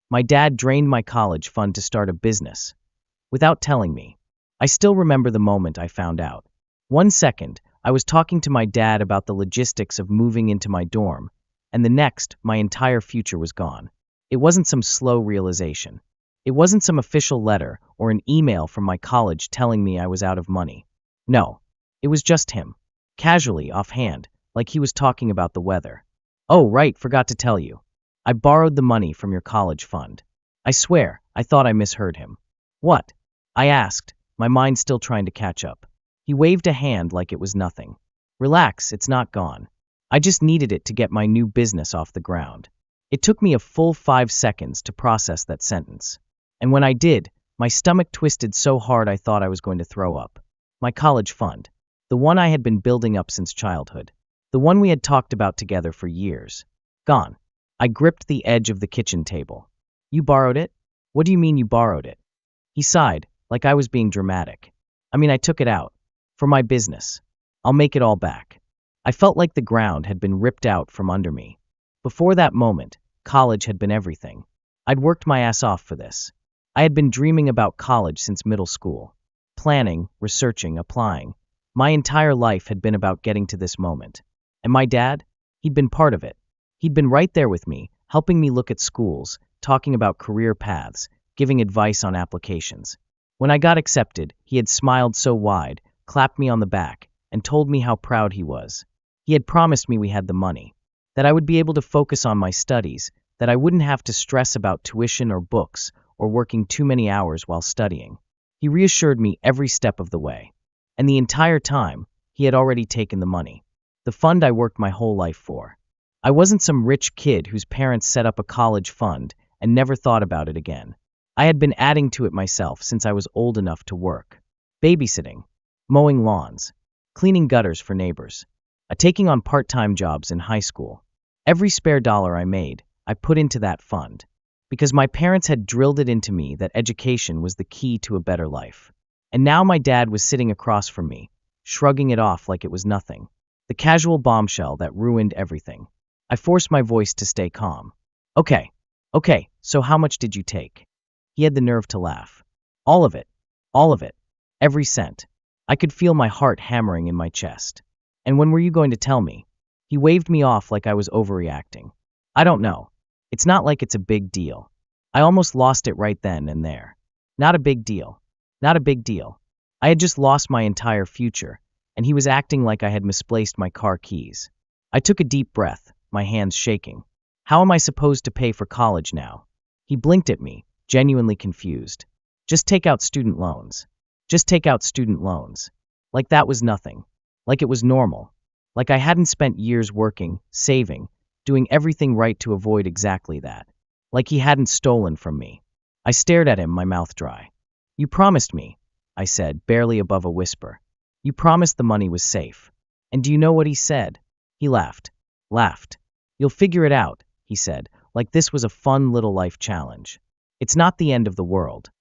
My dad drained my college fund to start a business, without telling me. I still remember the moment I found out. 1 second, I was talking to my dad about the logistics of moving into my dorm, and the next, my entire future was gone. It wasn't some slow realization. It wasn't some official letter or an email from my college telling me I was out of money. No, it was just him, casually, offhand, like he was talking about the weather. "Oh, right, forgot to tell you. I borrowed the money from your college fund." I swear, I thought I misheard him. "What?" I asked, my mind still trying to catch up. He waved a hand like it was nothing. "Relax, it's not gone. I just needed it to get my new business off the ground." It took me a full 5 seconds to process that sentence. And when I did, my stomach twisted so hard I thought I was going to throw up. My college fund. The one I had been building up since childhood. The one we had talked about together for years. Gone. I gripped the edge of the kitchen table. "You borrowed it? What do you mean you borrowed it?" He sighed, like I was being dramatic. "I mean, I took it out. For my business. I'll make it all back." I felt like the ground had been ripped out from under me. Before that moment, college had been everything. I'd worked my ass off for this. I had been dreaming about college since middle school. Planning, researching, applying. My entire life had been about getting to this moment. And my dad? He'd been part of it. He'd been right there with me, helping me look at schools, talking about career paths, giving advice on applications. When I got accepted, he had smiled so wide, clapped me on the back, and told me how proud he was. He had promised me we had the money, that I would be able to focus on my studies, that I wouldn't have to stress about tuition or books, or working too many hours while studying. He reassured me every step of the way. And the entire time, he had already taken the money. The fund I worked my whole life for. I wasn't some rich kid whose parents set up a college fund and never thought about it again. I had been adding to it myself since I was old enough to work. Babysitting, mowing lawns, cleaning gutters for neighbors, taking on part-time jobs in high school. Every spare dollar I made, I put into that fund. Because my parents had drilled it into me that education was the key to a better life. And now my dad was sitting across from me, shrugging it off like it was nothing. The casual bombshell that ruined everything. I forced my voice to stay calm. Okay, so how much did you take?" He had the nerve to laugh. All of it. Every cent." I could feel my heart hammering in my chest. "And when were you going to tell me?" He waved me off like I was overreacting. "I don't know. It's not like it's a big deal. I almost lost it right then and there. Not a big deal. I had just lost my entire future, and he was acting like I had misplaced my car keys. I took a deep breath, my hands shaking. How am I supposed to pay for college now? He blinked at me, genuinely confused. Just take out student loans. Like that was nothing. Like it was normal. Like I hadn't spent years working, saving, doing everything right to avoid exactly that. Like he hadn't stolen from me. I stared at him, my mouth dry. "You promised me," I said, barely above a whisper. "You promised the money was safe." And do you know what he said? He laughed. "You'll figure it out," he said, like this was a fun little life challenge. It's not the end of the world.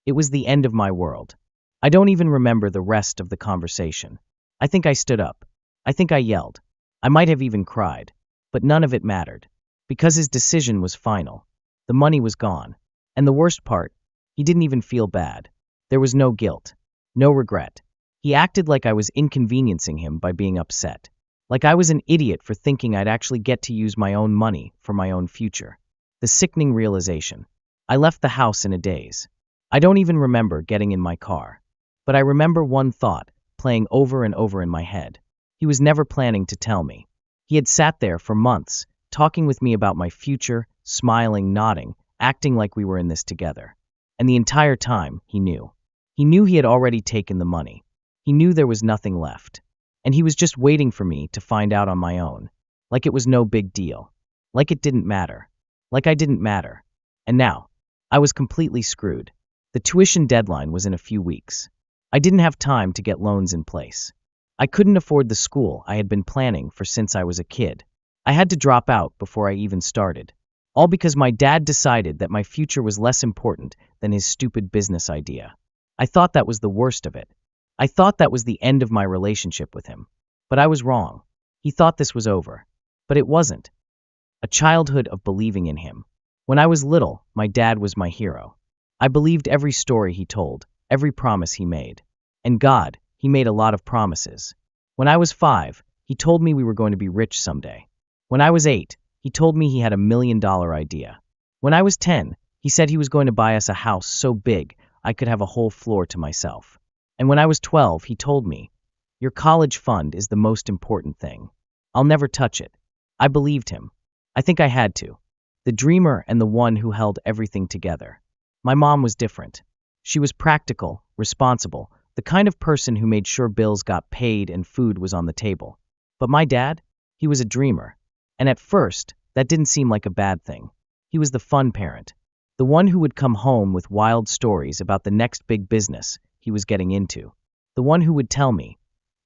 It was the end of my world. I don't even remember the rest of the conversation. I think I stood up. I think I yelled. I might have even cried. But none of it mattered. Because his decision was final. The money was gone. And the worst part, he didn't even feel bad. There was no guilt. No regret. He acted like I was inconveniencing him by being upset. Like I was an idiot for thinking I'd actually get to use my own money for my own future. The sickening realization. I left the house in a daze. I don't even remember getting in my car. But I remember one thought, playing over and over in my head. He was never planning to tell me. He had sat there for months, talking with me about my future, smiling, nodding, acting like we were in this together. And the entire time, he knew. He knew he had already taken the money. He knew there was nothing left. And he was just waiting for me to find out on my own. Like it was no big deal. Like it didn't matter. Like I didn't matter. And now, I was completely screwed. The tuition deadline was in a few weeks. I didn't have time to get loans in place. I couldn't afford the school I had been planning for since I was a kid. I had to drop out before I even started. All because my dad decided that my future was less important than his stupid business idea. I thought that was the worst of it. I thought that was the end of my relationship with him. But I was wrong. He thought this was over. But it wasn't. A childhood of believing in him. When I was little, my dad was my hero. I believed every story he told, every promise he made. And God, he made a lot of promises. When I was 5, he told me we were going to be rich someday. When I was 8, he told me he had $1 million idea. When I was 10, he said he was going to buy us a house so big I could have a whole floor to myself. And when I was 12, he told me, "Your college fund is the most important thing. I'll never touch it." I believed him. I think I had to. The dreamer and the one who held everything together. My mom was different. She was practical, responsible, the kind of person who made sure bills got paid and food was on the table. But my dad? He was a dreamer. And at first, that didn't seem like a bad thing. He was the fun parent. The one who would come home with wild stories about the next big business he was getting into. The one who would tell me,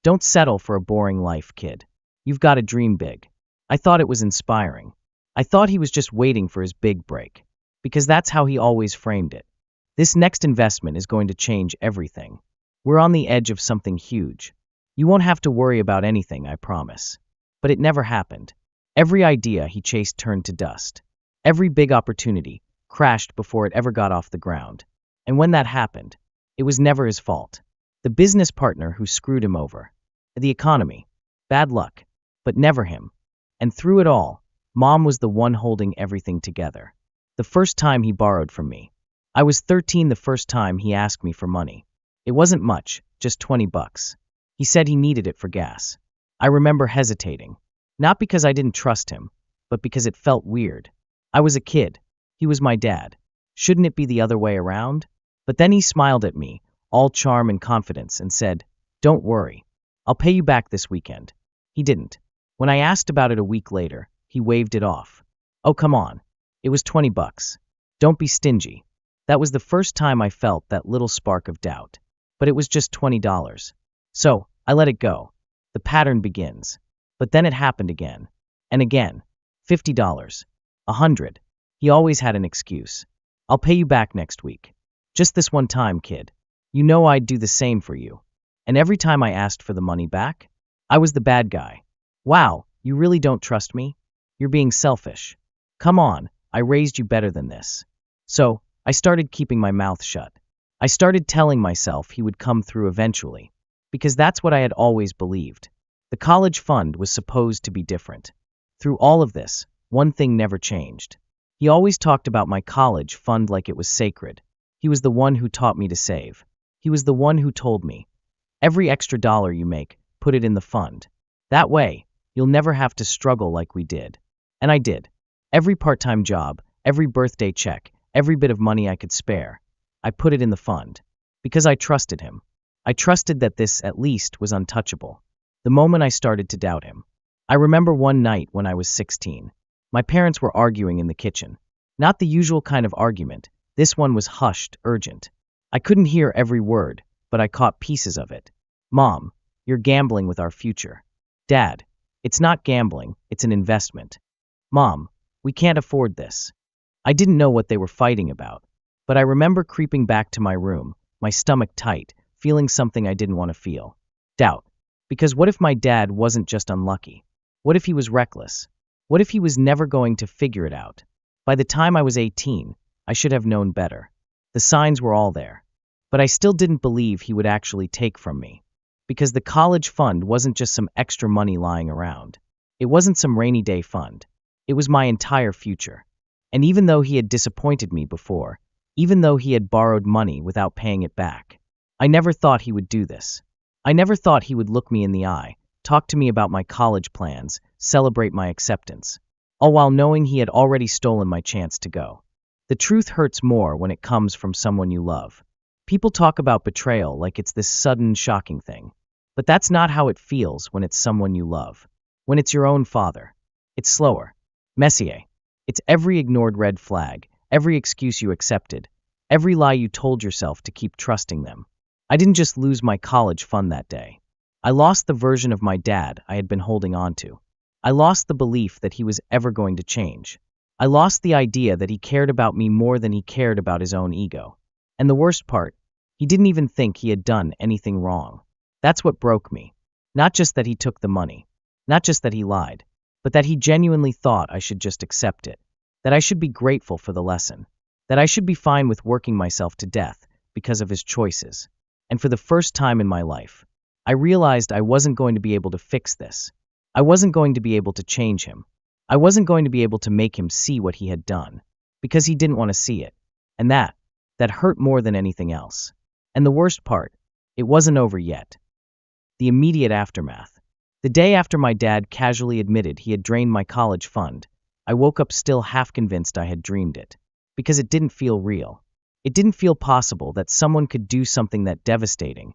"Don't settle for a boring life, kid. You've got to dream big." I thought it was inspiring. I thought he was just waiting for his big break. Because that's how he always framed it. This next investment is going to change everything. We're on the edge of something huge. You won't have to worry about anything, I promise. But it never happened. Every idea he chased turned to dust. Every big opportunity crashed before it ever got off the ground. And when that happened, it was never his fault. The business partner who screwed him over. The economy. Bad luck. But never him. And through it all, Mom was the one holding everything together. The first time he borrowed from me. I was 13 the first time he asked me for money. It wasn't much, just $20. He said he needed it for gas. I remember hesitating. Not because I didn't trust him, but because it felt weird. I was a kid. He was my dad. Shouldn't it be the other way around? But then he smiled at me, all charm and confidence, and said, "Don't worry. I'll pay you back this weekend." He didn't. When I asked about it a week later, he waved it off. "Oh, come on. It was $20. Don't be stingy." That was the first time I felt that little spark of doubt. But it was just $20. So, I let it go. The pattern begins. But then it happened again. And again. $50. $100. He always had an excuse. "I'll pay you back next week. Just this one time, kid. You know I'd do the same for you." And every time I asked for the money back, I was the bad guy. "Wow, you really don't trust me? You're being selfish. Come on, I raised you better than this." So, I started keeping my mouth shut. I started telling myself he would come through eventually, because that's what I had always believed. The college fund was supposed to be different. Through all of this, one thing never changed. He always talked about my college fund like it was sacred. He was the one who taught me to save. He was the one who told me, "Every extra dollar you make, put it in the fund. That way, you'll never have to struggle like we did." And I did. Every part-time job, every birthday check, every bit of money I could spare, I put it in the fund. Because I trusted him. I trusted that this, at least, was untouchable. The moment I started to doubt him. I remember one night when I was 16. My parents were arguing in the kitchen. Not the usual kind of argument. This one was hushed, urgent. I couldn't hear every word, but I caught pieces of it. "Mom, you're gambling with our future." "Dad, it's not gambling, it's an investment." "Mom, we can't afford this." I didn't know what they were fighting about, but I remember creeping back to my room, my stomach tight, feeling something I didn't want to feel. Doubt. Because what if my dad wasn't just unlucky? What if he was reckless? What if he was never going to figure it out? By the time I was 18, I should have known better. The signs were all there. But I still didn't believe he would actually take from me. Because the college fund wasn't just some extra money lying around. It wasn't some rainy day fund. It was my entire future. And even though he had disappointed me before, even though he had borrowed money without paying it back, I never thought he would do this. I never thought he would look me in the eye, talk to me about my college plans, celebrate my acceptance, all while knowing he had already stolen my chance to go. The truth hurts more when it comes from someone you love. People talk about betrayal like it's this sudden, shocking thing. But that's not how it feels when it's someone you love. When it's your own father. It's slower. Messier. It's every ignored red flag, every excuse you accepted, every lie you told yourself to keep trusting them. I didn't just lose my college fund that day. I lost the version of my dad I had been holding on to. I lost the belief that he was ever going to change. I lost the idea that he cared about me more than he cared about his own ego. And the worst part, he didn't even think he had done anything wrong. That's what broke me. Not just that he took the money. Not just that he lied. But that he genuinely thought I should just accept it. that I should be grateful for the lesson, that I should be fine with working myself to death because of his choices. And for the first time in my life, I realized I wasn't going to be able to fix this. I wasn't going to be able to change him. I wasn't going to be able to make him see what he had done, because he didn't want to see it. And that hurt more than anything else. And the worst part, it wasn't over yet. The immediate aftermath. The day after my dad casually admitted he had drained my college fund, I woke up still half convinced I had dreamed it. Because it didn't feel real. It didn't feel possible that someone could do something that devastating,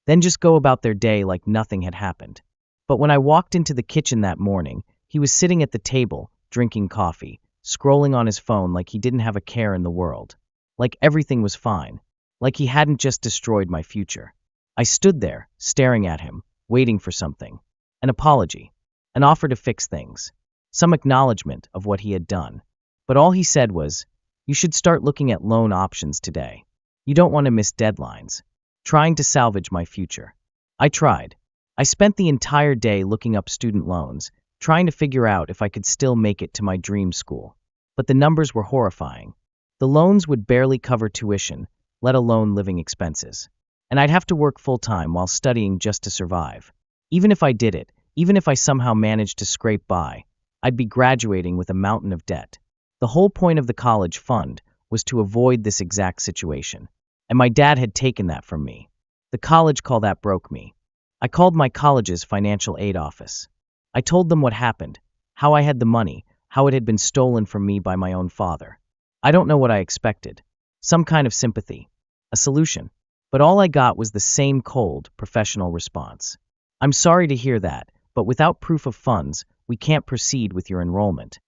then just go about their day like nothing had happened. But when I walked into the kitchen that morning, he was sitting at the table, drinking coffee, scrolling on his phone like he didn't have a care in the world. Like everything was fine. Like he hadn't just destroyed my future. I stood there, staring at him, waiting for something. An apology. An offer to fix things. Some acknowledgement of what he had done. But all he said was, "You should start looking at loan options today. You don't want to miss deadlines." Trying to salvage my future. I tried. I spent the entire day looking up student loans, trying to figure out if I could still make it to my dream school. But the numbers were horrifying. The loans would barely cover tuition, let alone living expenses. And I'd have to work full-time while studying just to survive. Even if I did it, even if I somehow managed to scrape by, I'd be graduating with a mountain of debt. The whole point of the college fund was to avoid this exact situation. And my dad had taken that from me. The college call that broke me. I called my college's financial aid office. I told them what happened, how I had the money, how it had been stolen from me by my own father. I don't know what I expected. Some kind of sympathy. A solution. But all I got was the same cold, professional response. "I'm sorry to hear that, but without proof of funds, we can't proceed with your enrollment."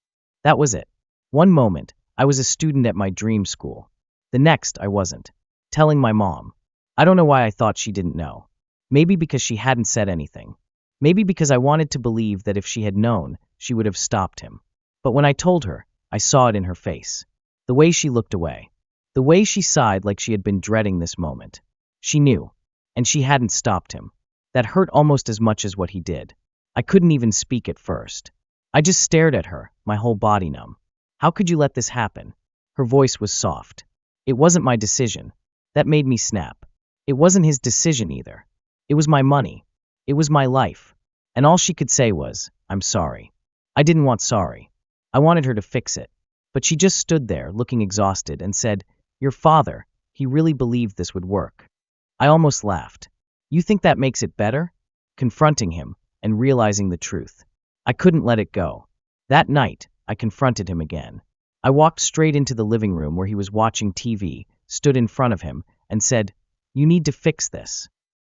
That was it. One moment, I was a student at my dream school. The next, I wasn't. Telling my mom. I don't know why I thought she didn't know. Maybe because she hadn't said anything. Maybe because I wanted to believe that if she had known, she would have stopped him. But when I told her, I saw it in her face. The way she looked away. The way she sighed like she had been dreading this moment. She knew. And she hadn't stopped him. That hurt almost as much as what he did. I couldn't even speak at first. I just stared at her, my whole body numb. "How could you let this happen?" Her voice was soft. "It wasn't my decision." That made me snap. It wasn't his decision either. It was my money. It was my life. And all she could say was, "I'm sorry." I didn't want sorry. I wanted her to fix it. But she just stood there, looking exhausted, and said, "Your father, he really believed this would work." I almost laughed. "You think that makes it better?" Confronting him, and realizing the truth. I couldn't let it go. That night, I confronted him again. I walked straight into the living room where he was watching TV, stood in front of him, and said, "You need to fix this."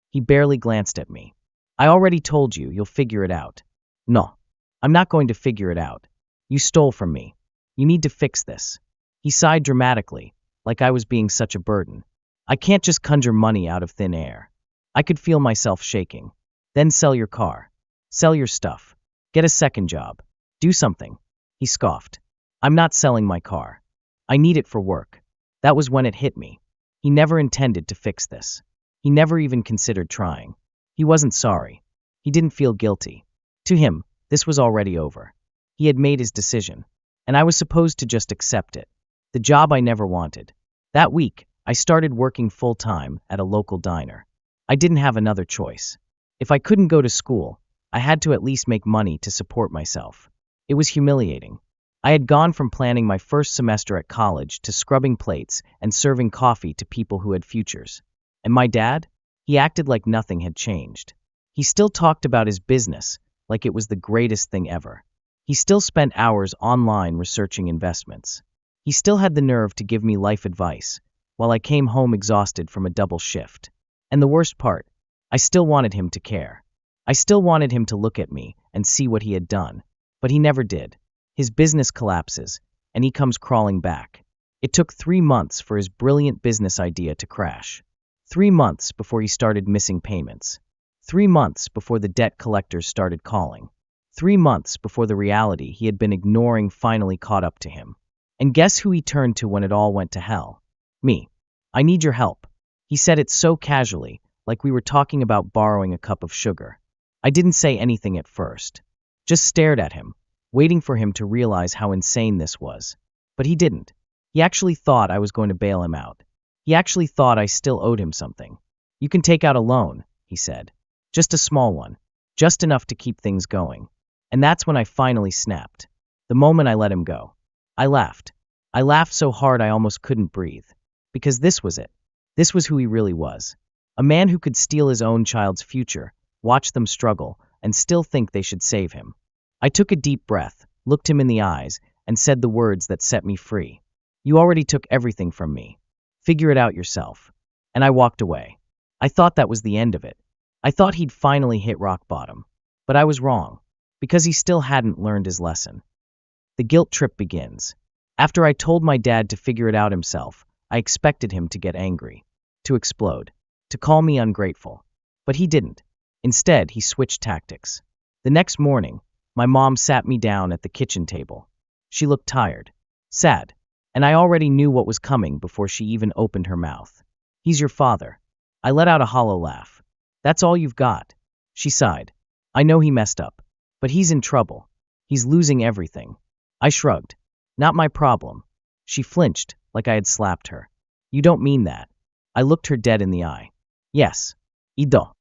He barely glanced at me. "I already told you, you'll figure it out." "No. I'm not going to figure it out. You stole from me. You need to fix this." He sighed dramatically, like I was being such a burden. "I can't just conjure money out of thin air." I could feel myself shaking. "Then sell your car. Sell your stuff. Get a second job. Do something." He scoffed. "I'm not selling my car. I need it for work." That was when it hit me. He never intended to fix this. He never even considered trying. He wasn't sorry. He didn't feel guilty. To him, this was already over. He had made his decision. And I was supposed to just accept it. The job I never wanted. That week, I started working full-time at a local diner. I didn't have another choice. If I couldn't go to school, I had to at least make money to support myself. It was humiliating. I had gone from planning my first semester at college to scrubbing plates and serving coffee to people who had futures. And my dad? He acted like nothing had changed. He still talked about his business like it was the greatest thing ever. He still spent hours online researching investments. He still had the nerve to give me life advice, while I came home exhausted from a double shift. And the worst part, I still wanted him to care. I still wanted him to look at me and see what he had done, but he never did. His business collapses, and he comes crawling back. It took 3 months for his brilliant business idea to crash. 3 months before he started missing payments. 3 months before the debt collectors started calling. 3 months before the reality he had been ignoring finally caught up to him. And guess who he turned to when it all went to hell? Me. "I need your help." He said it so casually, like we were talking about borrowing a cup of sugar. I didn't say anything at first. Just stared at him, waiting for him to realize how insane this was. But he didn't. He actually thought I was going to bail him out. He actually thought I still owed him something. "You can take out a loan," he said. "Just a small one. Just enough to keep things going." And that's when I finally snapped. The moment I let him go. I laughed. I laughed so hard I almost couldn't breathe. Because this was it. This was who he really was. A man who could steal his own child's future, watch them struggle, and still think they should save him. I took a deep breath, looked him in the eyes, and said the words that set me free. "You already took everything from me. Figure it out yourself." And I walked away. I thought that was the end of it. I thought he'd finally hit rock bottom. But I was wrong. Because he still hadn't learned his lesson. The guilt trip begins. After I told my dad to figure it out himself, I expected him to get angry, to explode, to call me ungrateful. But he didn't. Instead, he switched tactics. The next morning, my mom sat me down at the kitchen table. She looked tired, sad, and I already knew what was coming before she even opened her mouth. "He's your father." I let out a hollow laugh. "That's all you've got?" She sighed. "I know he messed up, but he's in trouble. He's losing everything." I shrugged. "Not my problem." She flinched, like I had slapped her. "You don't mean that." I looked her dead in the eye. "Yes, Ido."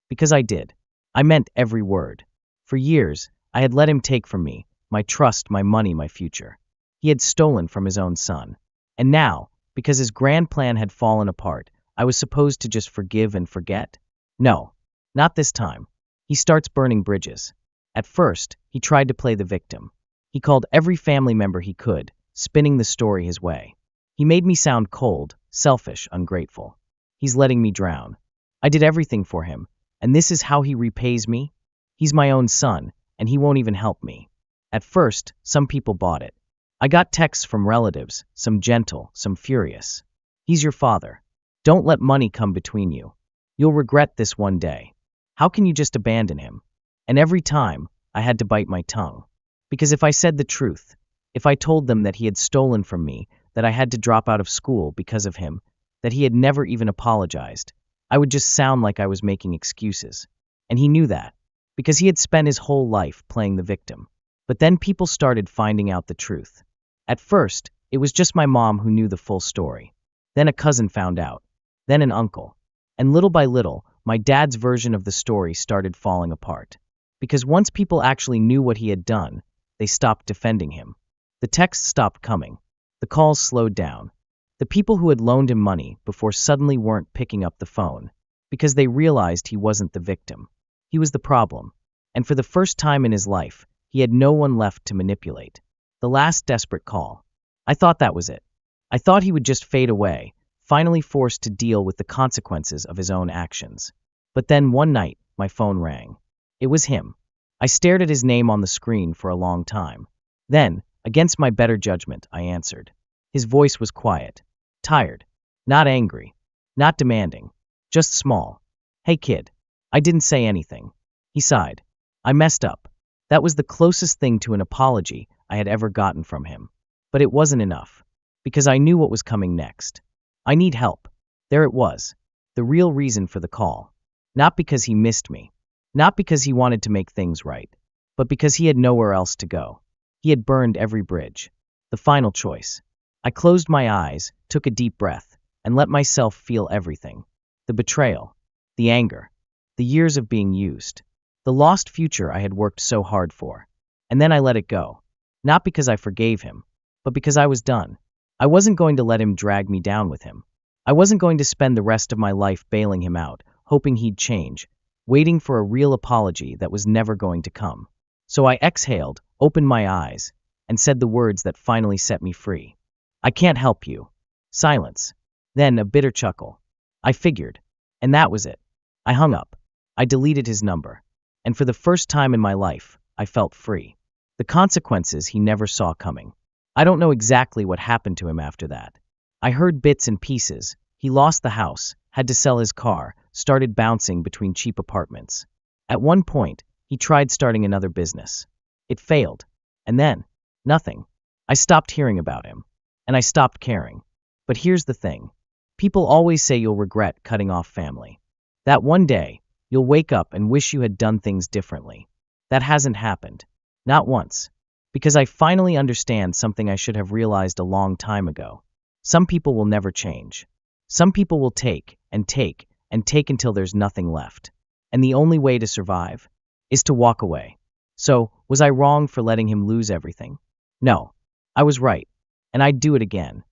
Because I did. I meant every word. For years, I had let him take from me my trust, my money, my future. He had stolen from his own son. And now, because his grand plan had fallen apart, I was supposed to just forgive and forget? No, not this time. He starts burning bridges. At first, he tried to play the victim. He called every family member he could, spinning the story his way. He made me sound cold, selfish, ungrateful. He's letting me drown. I did everything for him, and this is how he repays me? He's my own son, and he won't even help me. At first, some people bought it. I got texts from relatives, some gentle, some furious. "He's your father. Don't let money come between you. You'll regret this one day. How can you just abandon him?" And every time, I had to bite my tongue. Because if I said the truth, if I told them that he had stolen from me, that I had to drop out of school because of him, that he had never even apologized, I would just sound like I was making excuses. And he knew that, because he had spent his whole life playing the victim. But then people started finding out the truth. At first, it was just my mom who knew the full story. Then a cousin found out. Then an uncle. And little by little, my dad's version of the story started falling apart. Because once people actually knew what he had done, they stopped defending him. The texts stopped coming. The calls slowed down. The people who had loaned him money before suddenly weren't picking up the phone, because they realized he wasn't the victim. He was the problem. And for the first time in his life, he had no one left to manipulate. The last desperate call. I thought that was it. I thought he would just fade away, finally forced to deal with the consequences of his own actions. But then one night, my phone rang. It was him. I stared at his name on the screen for a long time. Then, against my better judgment, I answered. His voice was quiet, tired, not angry, not demanding, just small. "Hey kid." I didn't say anything. He sighed. "I messed up." That was the closest thing to an apology I had ever gotten from him. But it wasn't enough, because I knew what was coming next. "I need help." There it was, the real reason for the call. Not because he missed me, not because he wanted to make things right, but because he had nowhere else to go. He had burned every bridge. The final choice. I closed my eyes, took a deep breath, and let myself feel everything. The betrayal, the anger, the years of being used, the lost future I had worked so hard for. And then I let it go. Not because I forgave him, but because I was done. I wasn't going to let him drag me down with him. I wasn't going to spend the rest of my life bailing him out, hoping he'd change, waiting for a real apology that was never going to come. So I exhaled, opened my eyes, and said the words that finally set me free. "I can't help you." Silence. Then a bitter chuckle. I figured. And that was it. I hung up. I deleted his number. And for the first time in my life, I felt free. The consequences he never saw coming. I don't know exactly what happened to him after that. I heard bits and pieces. He lost the house, had to sell his car, started bouncing between cheap apartments. At one point, he tried starting another business. It failed. And then, nothing. I stopped hearing about him. And I stopped caring. But here's the thing. People always say you'll regret cutting off family. That one day, you'll wake up and wish you had done things differently. That hasn't happened. Not once. Because I finally understand something I should have realized a long time ago. Some people will never change. Some people will take and take and take until there's nothing left. And the only way to survive is to walk away. So, was I wrong for letting him lose everything? No, I was right. And I'd do it again.